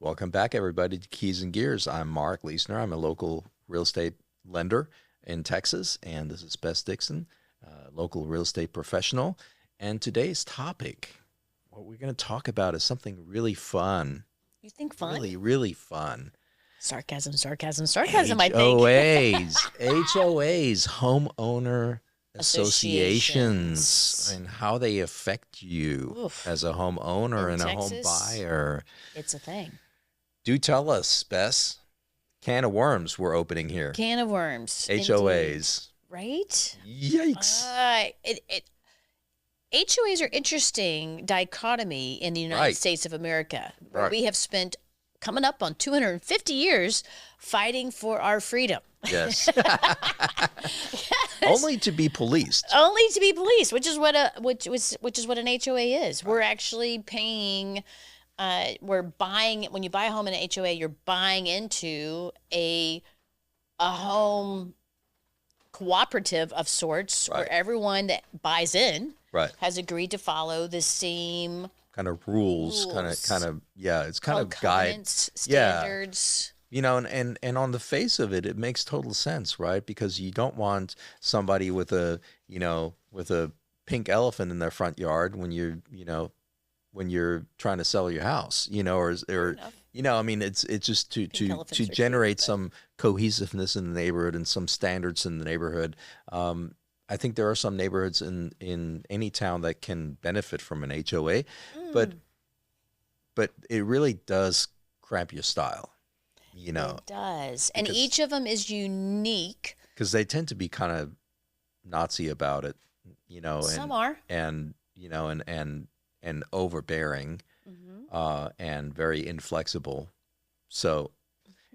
Welcome back, everybody, to Keys and Gears. I'm Mark Liesner. I'm a local real estate lender in Texas, and this is Bess Dickson, local real estate professional. And today's topic, what we're going to talk about, is something really fun. You think fun? Really, really fun. Sarcasm, sarcasm, sarcasm, I think. HOAs, HOAs, homeowner associations, Associations. and how they affect you Oof. as a homeowner In and a home Texas, buyer. It's a thing. Do tell us, Bess. Can of worms we're opening here. Can of worms. HOAs. Indeed. Right? Yikes. HOAs are interesting dichotomy in the United States of America. Where we have spent coming up on 250 years fighting for our freedom. Yes. Only to be policed. Only to be policed, which is what an HOA is. We're actually paying. We're buying, when you buy a home in an HOA, you're buying into a home cooperative of sorts, where everyone that buys in has agreed to follow the same kind of rules. kind of yeah, it's kind of covenants, standards. You know, and on the face of it, it makes total sense, right? Because you don't want somebody with a pink elephant in their front yard when you're trying to sell your house, or I mean, it's just to generate some cohesiveness in the neighborhood and some standards in the neighborhood. I think there are some neighborhoods in any town that can benefit from an HOA, but it really does cramp your style, It does, and each of them is unique because they tend to be kind of Nazi about it, Some are, and overbearing, and very inflexible. So,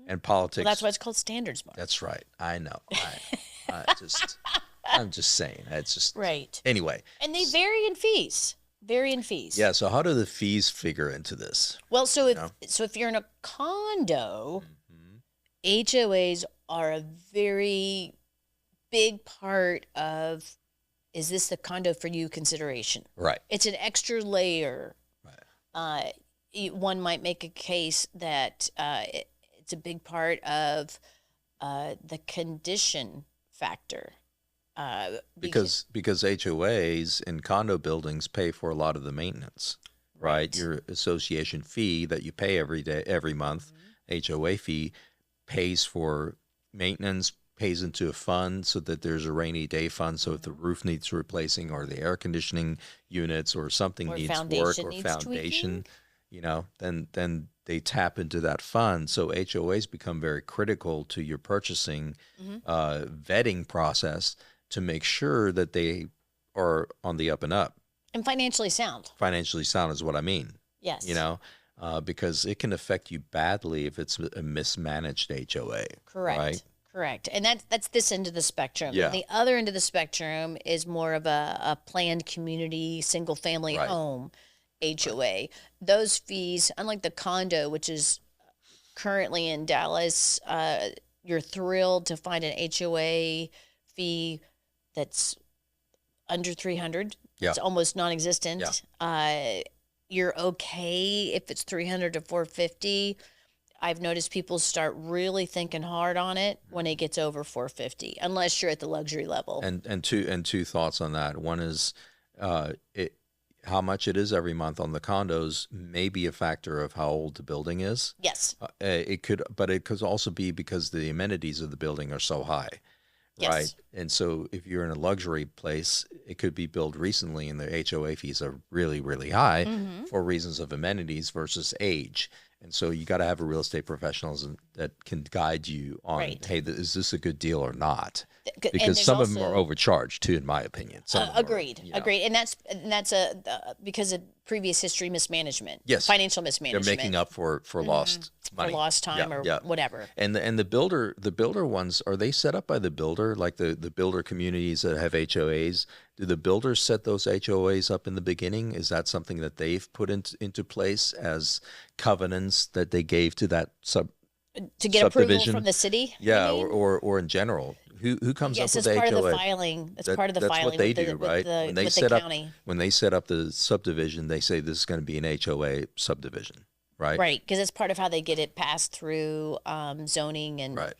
and politics. Well, that's why it's called standards, Mark. That's right. I know. I'm just saying. It's just right. Anyway, and they vary in fees. Yeah. So how do the fees figure into this? Well, so if you're in a condo, HOAs are a very big part of, is this the condo for you consideration? Right. It's an extra layer. Right. One might make a case that it's a big part of the condition factor. Because HOAs in condo buildings pay for a lot of the maintenance, right? Your association fee that you pay every month, HOA fee, pays for maintenance, pays into a fund so that there's a rainy day fund. So if the roof needs replacing or the air conditioning units or something needs work or foundation, then they tap into that fund. So HOAs become very critical to your purchasing vetting process to make sure that they are on the up and up. And financially sound. Financially sound is what I mean. Yes. Because it can affect you badly if it's a mismanaged HOA. Correct. Right? Correct. And that's this end of the spectrum. Yeah. And the other end of the spectrum is more of a planned community, single family home HOA. Those fees, unlike the condo, which is currently in Dallas, you're thrilled to find an HOA fee that's under $300. Yeah. It's almost non-existent. Yeah. You're okay if it's $300 to $450. I've noticed people start really thinking hard on it when it gets over $450, unless you're at the luxury level. And two thoughts on that. One is how much it is every month on the condos may be a factor of how old the building is. Yes. It could also be because the amenities of the building are so high. Yes. Right. And so if you're in a luxury place, it could be built recently and the HOA fees are really, really high for reasons of amenities versus age. And so you got to have a real estate professional that can guide you on, hey, is this a good deal or not? Because some of them are overcharged too, in my opinion. Agreed. And that's because of previous history mismanagement. Yes. Financial mismanagement. They're making up for lost money. For lost time whatever. And the builder ones, are they set up by the builder, like the builder communities that have HOAs? Do the builders set those HOAs up in the beginning? Is that something that they've put into place as covenants that they gave to that to get approval from the city? Yeah, or in general. Who comes up with the HOA? Yes, that's part of the filing. That's part of the filing. That's what they do, right? When they set up the subdivision, they say this is going to be an HOA subdivision. right? Right, because it's part of how they get it passed through zoning and Right.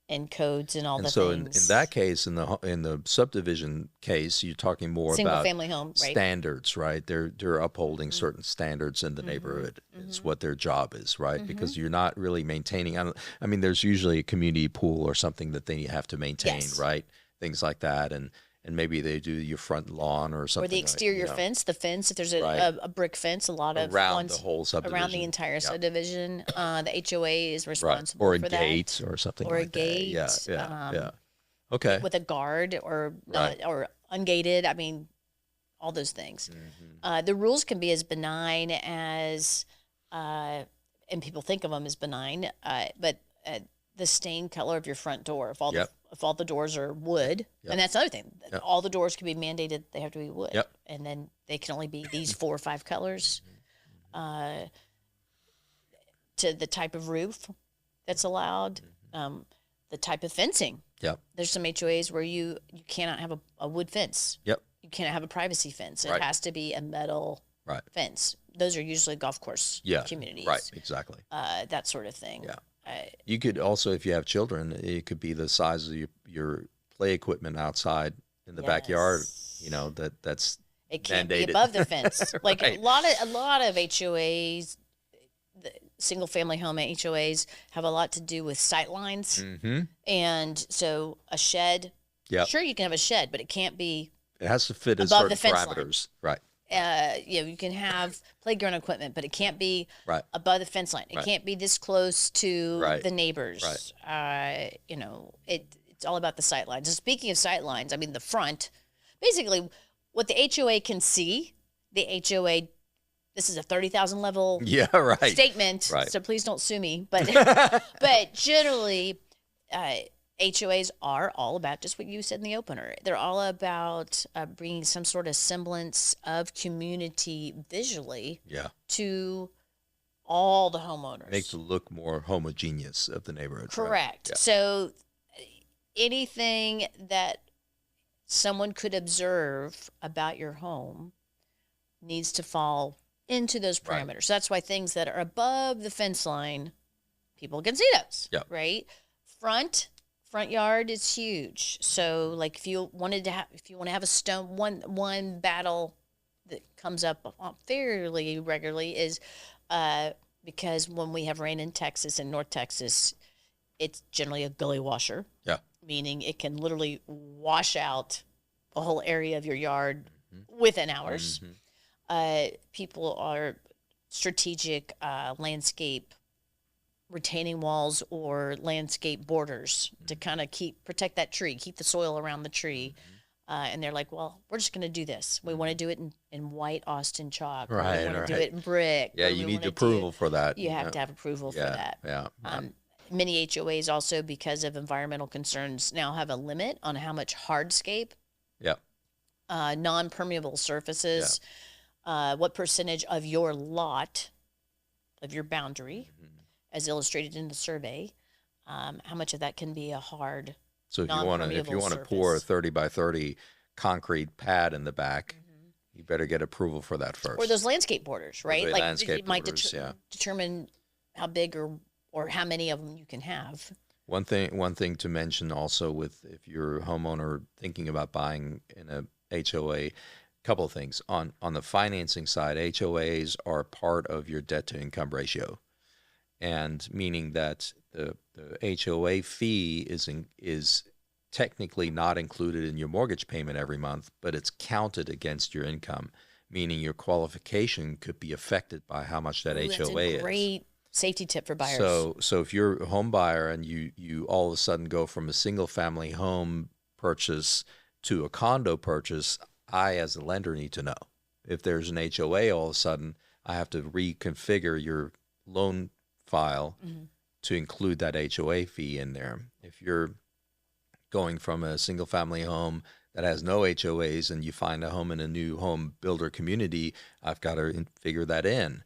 and codes and all And the so in things. that case, in the subdivision case, you're talking more Single about family home, right? standards, right? They're upholding certain standards in the neighborhood. Is what their job is, right? Because you're not really maintaining. I mean, there's usually a community pool or something that they have to maintain, Yes. right? Things like that, and maybe they do your front lawn or something. Or the exterior like, fence, the fence, if there's a, Right. a brick fence, a lot of around ones the whole subdivision, around the entire subdivision. The HOA is right? responsible Or a for gate that. or something Or a like that. Yeah, gate, yeah. Okay. with a guard or Right. or ungated. I mean, all those things. The rules can be as benign as, and people think of them as benign, but the stain color of your front door. If all Yep. if all the doors are wood, Yep. and that's another thing. Yep. All the doors can be mandated; they have to be wood, Yep. and then they can only be these 4 or 5 colors. To the type of roof that's allowed, the type of fencing. Yep. There's some HOAs where you cannot have a wood fence. Yep. You cannot have a privacy fence. It Right. has to be a metal Right. fence. Those are usually golf course communities. Right. Exactly. That sort of thing. Yeah. You could also, if you have children, it could be the size of your play equipment outside in the backyard. You know, that's it can't mandated. be above the fence. Like Right. a lot of HOAs, the single family home HOAs have a lot to do with sight lines. And so a shed, Yep. sure you can have a shed, but it can't be It has to fit in above certain the fence line. parameters. Right. You can have playground equipment, but it can't be Right. above the fence line. It Right. can't be this close to Right. the neighbors. Right. It's all about the sight lines. And speaking of sight lines, I mean the front, basically what the HOA can see, the HOA, this is a 30,000 level Yeah. Right. statement, Right. so please don't sue me. But but generally, HOAs are all about just what you said in the opener. They're all about bringing some sort of semblance of community visually Yeah. to all the homeowners. Makes it look more homogeneous of the neighborhood. right? Correct. Yeah. So anything that someone could observe about your home needs to fall into those Right. parameters. That's why things that are above the fence line, people can see those. Yep. Right. Front yard is huge. So like if you want to have a stone, one battle that comes up fairly regularly is because when we have rain in Texas and North Texas, it's generally a gully washer. Yeah. Meaning it can literally wash out the whole area of your yard within hours. People are strategic landscape retaining walls or landscape borders to kind of protect that tree, keep the soil around the tree. And they're like, well, we're just going to do this. We want to do it in white Austin chalk. Or Right, we want to do right. it in brick. Yeah. or You we need wanna do approval it- for that. You have to have approval for that. Yeah. Many HOAs also, because of environmental concerns, now have a limit on how much hardscape, Yeah. non-permeable surfaces, what percentage of your lot, of your boundary, as illustrated in the survey, how much of that can be a hard. So if you want to non-permeable pour a surface. 30 by 30 concrete pad in the back, you better get approval for that first. Or those landscape borders, right? the Like landscape it might borders, yeah. determine how big or how many of them you can have. One thing to mention also with if you're a homeowner thinking about buying in a HOA, couple of things. On the financing side, HOAs are part of your debt to income ratio. And meaning that the HOA fee is technically not included in your mortgage payment every month, but it's counted against your income, meaning your qualification could be affected by how much that Ooh, HOA that's a is. great safety tip for buyers. So if you're a home buyer and you all of a sudden go from a single family home purchase to a condo purchase, I as a lender need to know. If there's an HOA, all of a sudden I have to reconfigure your loan file to include that HOA fee in there. If you're going from a single family home that has no HOAs and you find a home in a new home builder community, I've got to figure that in.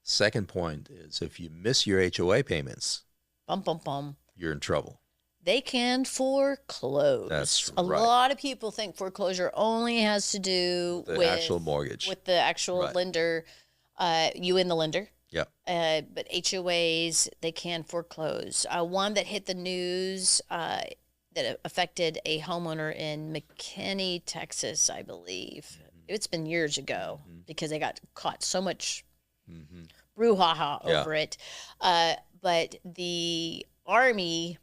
Second point is if you miss your HOA payments, bum, bum, bum. you're in trouble. They can foreclose. That's a right. lot of people think foreclosure only has to do The with actual mortgage. with the actual Right. lender, you and the lender. Yeah. But HOAs, they can foreclose. One that hit the news that affected a homeowner in McKinney, Texas, I believe. It's been years ago because they got caught so much brouhaha over it. But the Army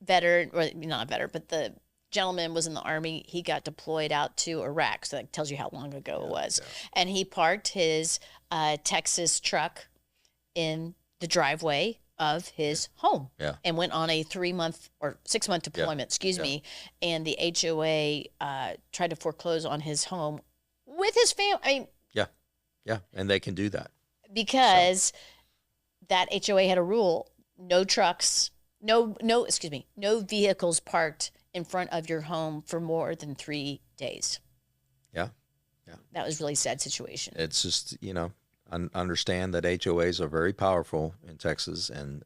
veteran, or not veteran, but the gentleman was in the Army. He got deployed out to Iraq, so that tells you how long ago it was. And he parked his Texas truck in the driveway of his home and went on a 3-month or 6-month deployment, and the HOA tried to foreclose on his home with his family. I mean, and they can do that. Because that HOA had a rule: no trucks, no vehicles parked in front of your home for more than 3 days. Yeah. That was a really sad situation. It's just, understand that HOAs are very powerful in Texas, and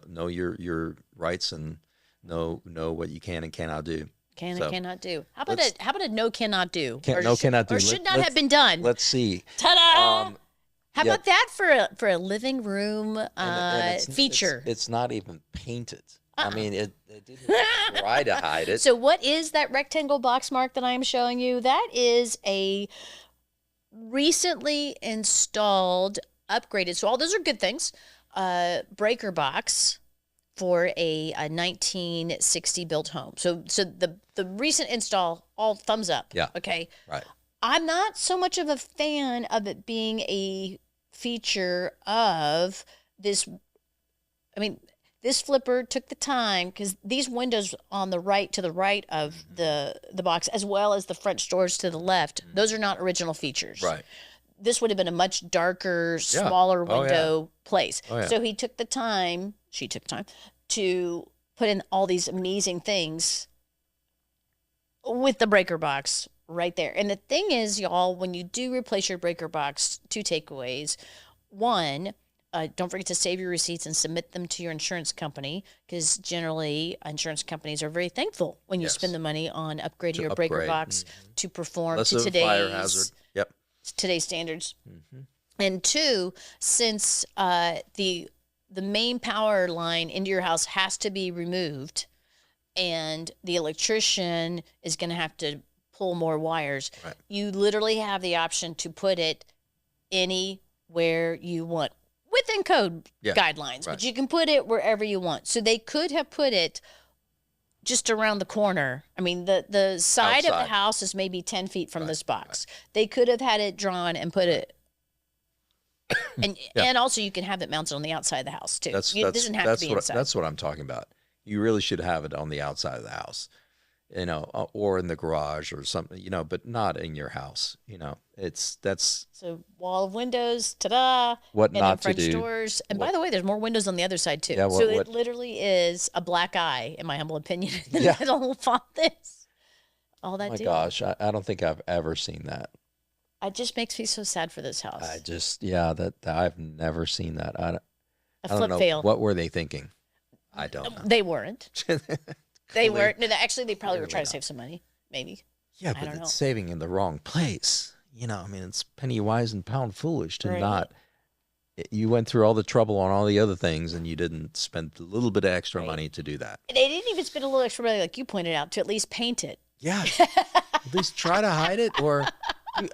know your rights and know what you can and cannot do. And cannot do. How about a no cannot do? Cannot do. Or should not have been done. Let's see. Ta-da! How about that for a living room feature? It's not even painted. I mean, it didn't try to hide it. So what is that rectangle box mark that I am showing you? That is a recently installed, upgraded. So all those are good things. Breaker box for a 1960 built home. So the recent install, all thumbs up. Yeah. Okay. Right. I'm not so much of a fan of it being a feature of this. I mean, this flipper took the time, because these windows on the right, to the right of the box, as well as the French doors to the left, those are not original features. Right. This would have been a much darker, smaller window place. So she took time to put in all these amazing things with the breaker box right there. And the thing is, y'all, when you do replace your breaker box, 2 takeaways. One, don't forget to save your receipts and submit them to your insurance company, because generally insurance companies are very thankful when you spend the money on upgrading your breaker box to perform to today's fire hazard. Today's standards. And 2, since the main power line into your house has to be removed, and the electrician is going to have to pull more wires, you literally have the option to put it anywhere you want within code guidelines, but you can put it wherever you want. So they could have put it just around the corner. I mean, the side of the house is maybe 10 feet from this box. They could have had it drawn and put it, and also you can have it mounted on the outside of the house too. It doesn't have to be inside. That's what I'm talking about. You really should have it on the outside of the house, or in the garage or something, but not in your house. So wall of windows, ta-da! What and not French to do? doors, and by the way, there's more windows on the other side too. So it literally is a black eye, in my humble opinion. In the middle of all this, all that. Oh my gosh, I don't think I've ever seen that. It just makes me so sad for this house. That I've never seen that. I don't know. Fail. What were they thinking? I don't know. They weren't. They weren't. No, actually, they probably were trying to save some money. Maybe. Yeah, but it's saving in the wrong place. It's penny wise and pound foolish to not. You went through all the trouble on all the other things, and you didn't spend a little bit of extra money to do that. They didn't even spend a little extra money, like you pointed out, to at least paint it. Yeah. At least try to hide it, or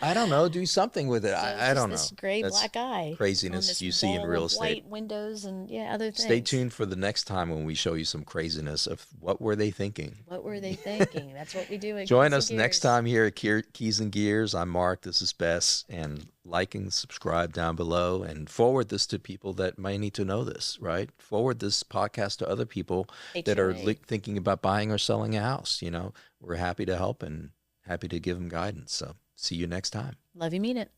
I don't know, do something with it. I don't know. This gray black eye craziness you see in real estate. White windows and other things. Stay tuned for the next time when we show you some craziness of what were they thinking. What were they thinking? That's what we do. Join us next time here at Keys and Gears. I'm Mark. This is Bess. And like and subscribe down below, and forward this to people that may need to know this. Right? Forward this podcast to other people that are thinking about buying or selling a house. We're happy to help and happy to give them guidance. So see you next time. Love you, mean it.